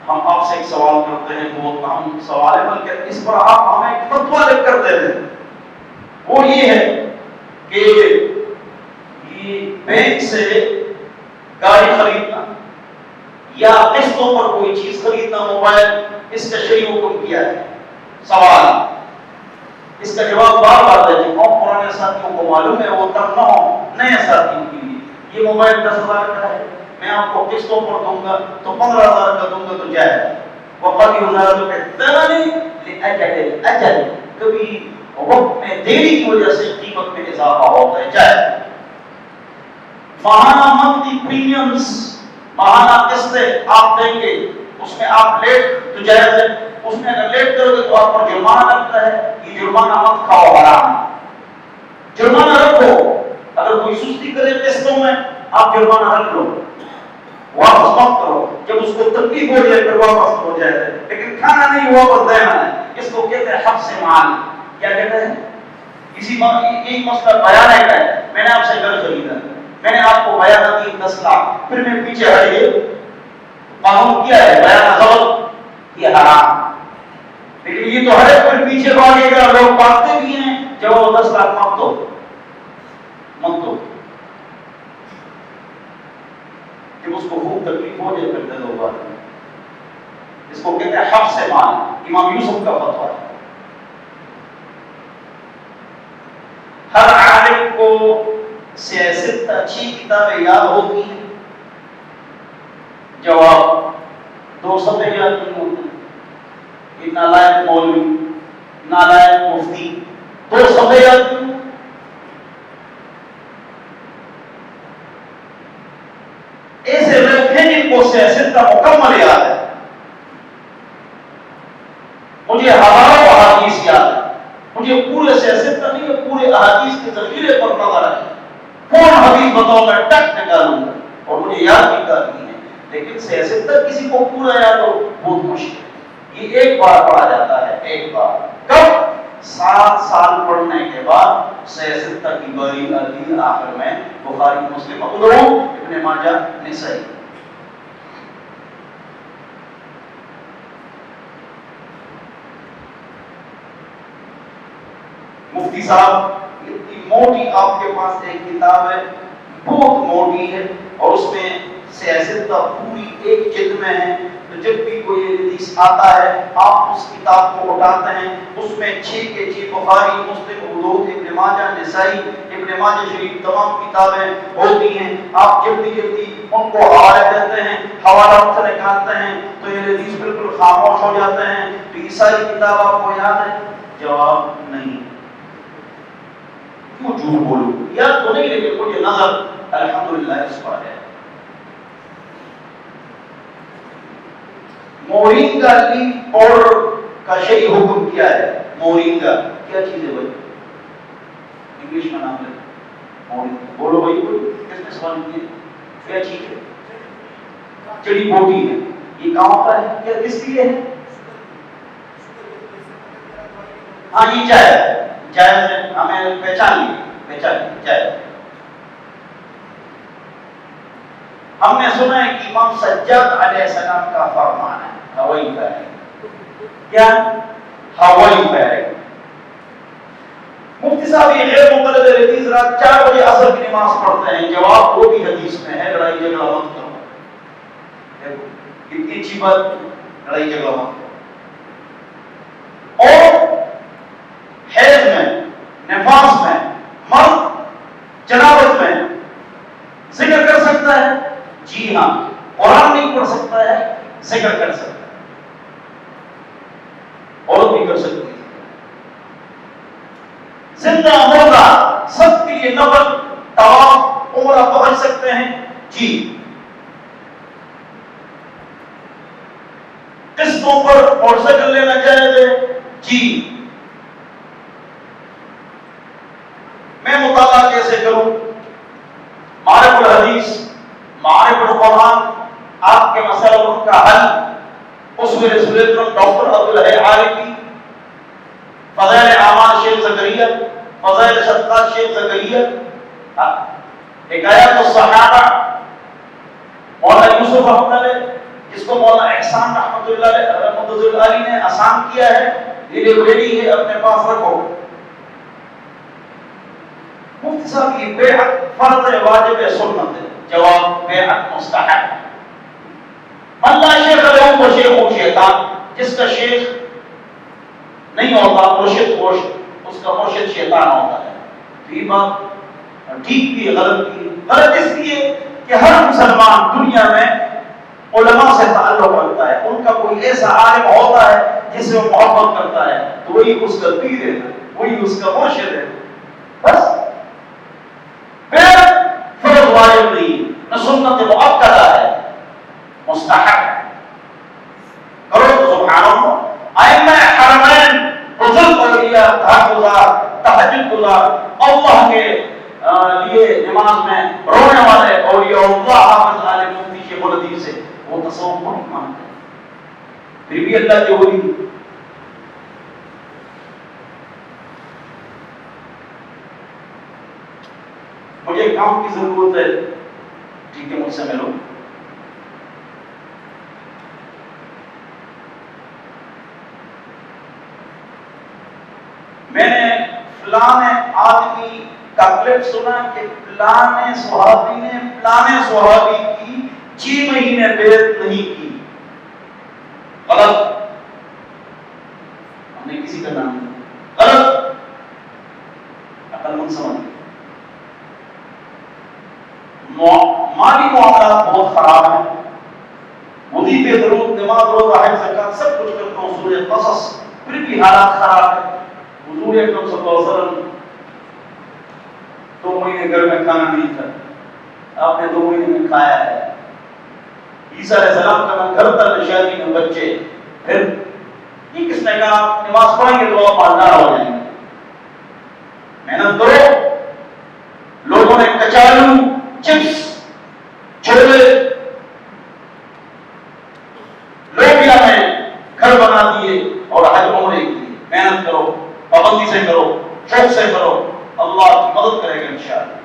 ہم آپ سے ایک سوال کرتے ہیں، بہت اہم سوال ہے، بلکہ اس پر آپ ہمیں ایک فتویٰ لکھ کر دے دیں۔ وہ یہ ہے کہ یہ بینک سے گاڑی خریدنا یا قسطوں پر کوئی چیز خریدنا، موبائل، اس کا شرعی حکم کیا ہے؟ سوال، اس کا جواب بار بار ہے جی، اور پرانے ساتھیوں کو معلوم ہے، وہ تب نہ ہو نئے ساتھیوں کے لیے یہ موبائل 10,000 کا ہے، میں آپ کو قسطوں پر دوں گا تو 15,000 کا دوں گا تو جائز ہے۔ وقت گزارا تو اجل، کبھی وقت میں دیری کی وجہ سے قیمت میں اضافہ ہوتا ہے، جائز۔ ماہانہ منتھلی پریمیمز، ماہانہ قسطیں آپ دیں گے، اس میں آپ لیٹ تو جائز ہے، اس میں اگر لیٹ کرو گے تو آپ پر جرمانہ لگتا ہے، یہ جرمانہ مت کھاؤ، حرام ہے۔ جرمانہ رکھو، اگر کوئی سستی کرے قسطوں میں آپ جرمانہ رکھ لو، واپس مت کرو، جب اس کو تکلیف ہو جائے پھر واپس ہو جائے، لیکن کھانا نہیں واپس دینا ہے۔ اس کو کہتے ہیں حبس مال، کیا کہتے ہیں؟ یہی مسئلہ بیانہ کا ہے، میں نے آپ سے گھر خریدا، میں نے آپ کو بیانہ دی 10 لاکھ، پھر میں پیچھے ہٹ گئے، قانون کیا ہے؟ بیانہ ضبط، یہ حرام۔ لیکن یہ تو ہر ایک پھر پیچھے بھاگے گا، لوگ بھاگتے بھی ہیں، جب وہ 10 لاکھ مت دو، مت دو، جب اس کو خوب تکلیف ہو جائے پھر دے دو بات۔ اس کو کہتے ہیں حبس مال، امام یوسف کا فتویٰ ہے۔ ہر عالم کو سیاست اچھی کتابیں یاد ہوتی ہیں؟ جواب، 2 صفحے یاد نہیں ہوتے۔ یہ نالائق مولوی، نالائق مفتی، 2 صفحے یاد نہیں ہوتے۔ ایسے لوگ ہیں جن کو سیاست کا مکمل یاد ہے۔ مجھے ہزاروں احادیث یاد ہے، مجھے پورے سیاست کا نہیں ہے، پورے احادیث کے ذخیرے پر نظر ہے، کون حدیث بتاؤں گا ٹک نکالوں گا، اور مجھے یاد بھی کرنی ہے، لیکن سیاست تک کسی کو پورا یاد ہو بہت مشکل ہے۔ یہ ایک بار پڑھا جاتا ہے، ایک بار، کب؟ 7 سال پڑھنے کے بعد سیاست تک کی باری آتی ہے، آخر میں بخاری، مسلم، ابو داؤد، ابن ماجہ، نسائی۔ مفتی صاحب، اتنی موٹی آپ کے پاس ایک کتاب ہے، بہت موٹی ہے، اور اس میں سیاست کا پوری ایک جلد میں ہے، تو جب بھی کوئی حدیث آتا ہے آپ اس کتاب کو اٹھاتے ہیں، اس میں 6 کے 6 بخاری، مسلم، ابو داؤد، ابن ماجہ، نسائی، ابن ماجہ شریف، تمام کتابیں ہوتی ہیں۔ آپ جلدی جلدی ان کو حوالے دیتے ہیں، حوالہ سے نکالتے ہیں تو یہ حدیث بالکل خاموش ہو جاتے ہیں۔ تو یہ ساری کتاب آپ کو یاد ہے؟ جواب، نہیں۔ کیوں جھوٹ بولوں؟ یاد تو نہیں، لیکن مجھے نظر الحمدللہ اس پر ہے۔ مورنگا لیف پاؤڈر کا شرعی حکم کیا ہے؟ مورنگا کیا چیز ہے بھائی؟ انگلش میں نام ہے مورنگا، بولو بھائی، کوئی کس نے سوال کیا؟ کیا چیز ہے؟ جڑی بوٹی ہے۔ یہ کہاں ہوتا ہے؟ کیا کس لیے ہے؟ ہاں، یہ جائز ہے، ہمیں پہچان لی جائز۔ ہم نے سنا ہے کہ امام سجاد علیہ السلام کا فرمان ہے، ہوائی فائرنگ، کیا؟ ہوائی فائرنگ۔ مفتی صاحب یہ غیر مقلد حدیث رات 4 بجے عصر کی نماز پڑھتے ہیں، جواب وہ بھی حدیث میں ہے، لڑائی جھگڑا مت کرو۔ اتنی اچھی بات، لڑائی جھگڑا مت کرو۔ اور حیض میں، نفاس میں، مرد جنابت میں ذکر کر سکتا ہے؟ جی ہاں۔ قرآن نہیں پڑھ سکتا ہے، ذکر کر سکتا ہے، عورت بھی کر سکتی ہے۔ زندہ مردہ سب کے لیے نفل، طواف، عمرہ پہنچ سکتے ہیں؟ جی۔ قسطوں پر موٹر سائیکل لینا جائز ہے؟ جی۔ میں مطالعہ کیسے کروں؟ معرف الحدیث، معرف القرآن، آپ کے مسائل کا حل، اصول رسول اکرم ڈاکٹر عبدالحی عارفی، فضائل اعمال شیخ زکریا، فضائل صدقات شیخ زکریا، حکایات الصحابہ مولانا یوسف احمد علیہ، جس کو مولانا احسان رحمۃ اللہ علیہ نے آسان کیا ہے، یہ ریڈی ہے اپنے پاس رکھو۔ مفتی صاحب یہ بیعت فرض ہے، واجب ہے، سنت ہے؟ جواب بیعت مستحب۔ من لا شیخ له فشیخ شیطان، جس کا شیخ نہیں ہوتا مرشد، اس کا مرشد شیطان ہوتا ہے۔ تو یہ بات ٹھیک بھی غلط بھی، غلط اس لیے کہ ہر مسلمان دنیا میں علماء سے تعلق رکھتا ہے، ان کا کوئی ایسا عالم ہوتا ہے جس سے وہ محبت کرتا ہے تو وہی اس کا پیر ہے، وہی اس کا مرشد ہے، بس۔ پھر فرض واجب نہیں، نہ سنت مؤکدہ ہے، مستحب کرو تو سبحان اللہ۔ ائمہ حرمین، بزرگ اولیاء، تہجد تہجد گزار، اللہ کے لیے نماز میں رونے والے اولیاء اللہ، حافظ عالم مفتی شیخ الحدیث سے وہ تصوف کو نہیں مانتے، پھر بھی اللہ کے ولی۔ مجھے کام کی ضرورت ہے، ٹھیک ہے، مجھ سے ملو۔ میں نے فلاں آدمی کا کلپ سنا کہ فلاں صحابی نے فلاں صحابی کی 6 مہینے بیعت نہیں کی، غلط، ہم نے کسی کا نام نہیں، غلط، عقل مند سمجھ۔ مالی معاملات بہت خراب ہیں، وظیفے، درود، نماز، روزہ، حج، زکات سب کچھ کرتا ہوں، سورہ قصص، پھر بھی حالات خراب ہیں۔ حضور اکرم صلی اللہ علیہ وسلم 2 مہینے گھر میں کھانا نہیں تھا، آپ نے 2 مہینے میں کھایا ہے۔ عیسیٰ علیہ السلام کا گھر تھا، شادی میں بچے، پھر یہ کس نے کہا نماز پڑھیں گے تو آپ مالدار ہو جائیں گے؟ محنت کرو۔ لوگوں نے کچالو، چپس، چھولے، لوبیا میں گھر بنا دیے اور حج عمرے کیے۔ محنت کرو، پابندی سے کرو، شوق سے کرو، اللہ کی مدد کرے گا انشاءاللہ۔